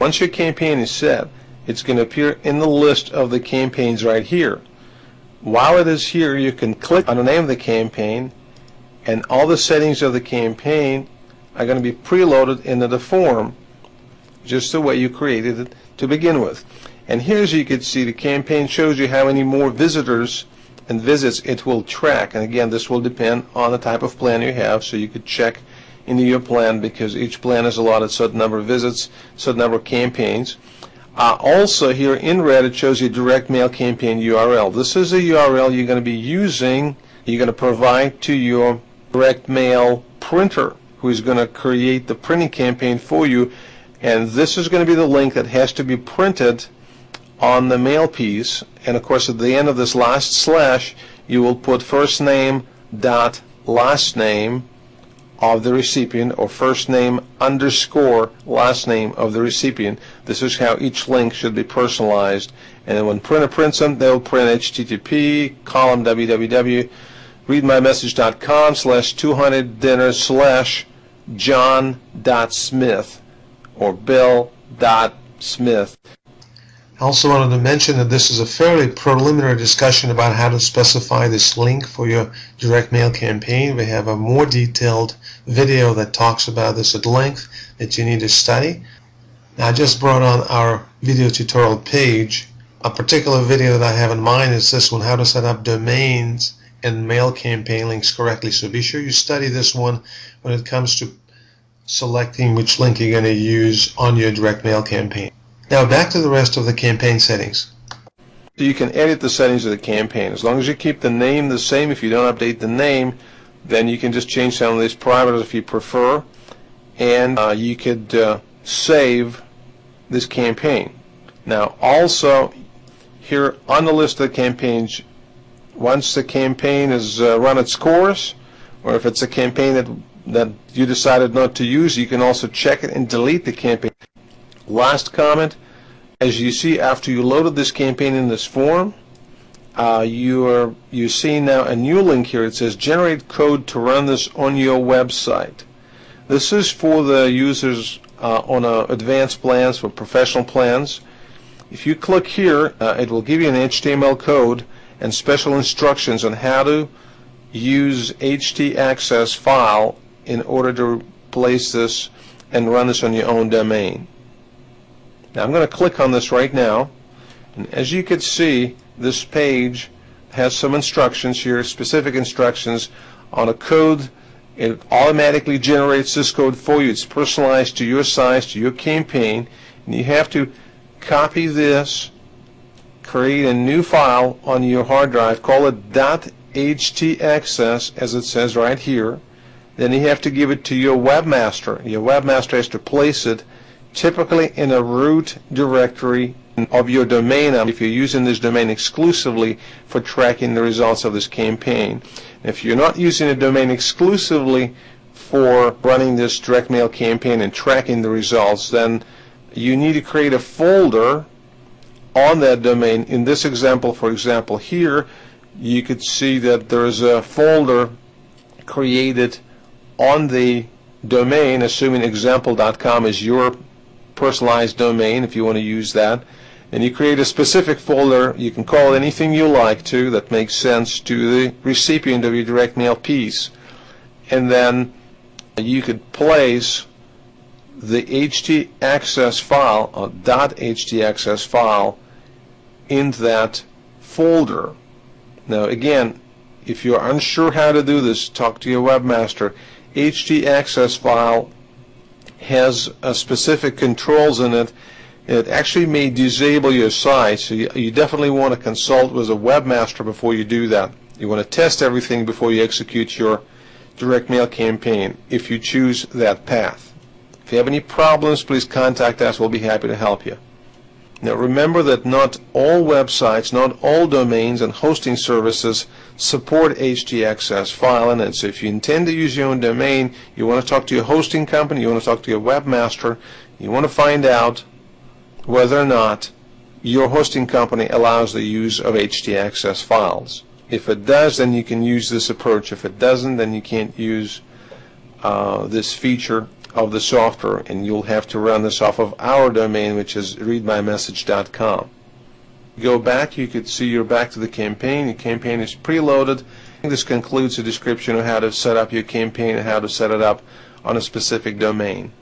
Once your campaign is set, it's going to appear in the list of the campaigns right here. While it is here, you can click on the name of the campaign, and all the settings of the campaign are going to be preloaded into the form just the way you created it to begin with. And here, as you can see, the campaign shows you how many more visitors and visits it will track. And again, this will depend on the type of plan you have, so you could check into your plan because each plan is allotted a certain number of visits, certain number of campaigns. Also here in red, it shows you direct mail campaign URL. This is a URL you're going to be using, you're going to provide to your direct mail printer, who is going to create the printing campaign for you. And this is going to be the link that has to be printed on the mail piece. And of course, at the end of this last slash, you will put first name dot last name of the recipient, or first name underscore last name of the recipient. This is how each link should be personalized. And then when printer prints them, they'll print http :/www readmymessage.com/200dinner/john.smith or bill.smith. I also wanted to mention that this is a fairly preliminary discussion about how to specify this link for your direct mail campaign. We have a more detailed video that talks about this at length that you need to study. Now, I just brought on our video tutorial page. A particular video that I have in mind is this one, how to set up domains and mail campaign links correctly. So be sure you study this one when it comes to selecting which link you're going to use on your direct mail campaign. Now back to the rest of the campaign settings. So you can edit the settings of the campaign. As long as you keep the name the same, if you don't update the name, then you can just change some of these parameters if you prefer, and you could save this campaign. Now also, here on the list of the campaigns, once the campaign has run its course, or if it's a campaign that you decided not to use, you can also check it and delete the campaign. Last comment, as you see, after you loaded this campaign in this form, you see now a new link here. It says generate code to run this on your website. This is for the users on advanced plans, for professional plans. If you click here, it will give you an HTML code and special instructions on how to use htaccess file in order to place this and run this on your own domain. Now I'm going to click on this right now, and as you can see, this page has some instructions here, specific instructions on a code. It automatically generates this code for you. It's personalized to your size, to your campaign, and you have to copy this, create a new file on your hard drive, call it .htaccess, as it says right here. Then you have to give it to your webmaster. Your webmaster has to place it typically in a root directory of your domain if you're using this domain exclusively for tracking the results of this campaign. If you're not using a domain exclusively for running this direct mail campaign and tracking the results, then you need to create a folder on that domain. In this example, for example, here you could see that there is a folder created on the domain, assuming example.com is your personalized domain if you want to use that. And you create a specific folder. You can call it anything you like to that makes sense to the recipient of your direct mail piece. And then you could place the htaccess file, or .htaccess file, in that folder. Now again, if you're unsure how to do this, talk to your webmaster. htaccess file has specific controls in it. It actually may disable your site, so you definitely want to consult with a webmaster before you do that. You want to test everything before you execute your direct mail campaign if you choose that path. If you have any problems, please contact us. We'll be happy to help you. Now remember that not all websites, not all domains and hosting services support htaccess filing, and so if you intend to use your own domain, you want to talk to your hosting company, you want to talk to your webmaster, you want to find out whether or not your hosting company allows the use of htaccess files. If it does, then you can use this approach. If it doesn't, then you can't use this feature of the software, and you'll have to run this off of our domain, which is readmymessage.com. Go back, you could see you're back to the campaign. Your campaign is preloaded. This concludes the description of how to set up your campaign and how to set it up on a specific domain.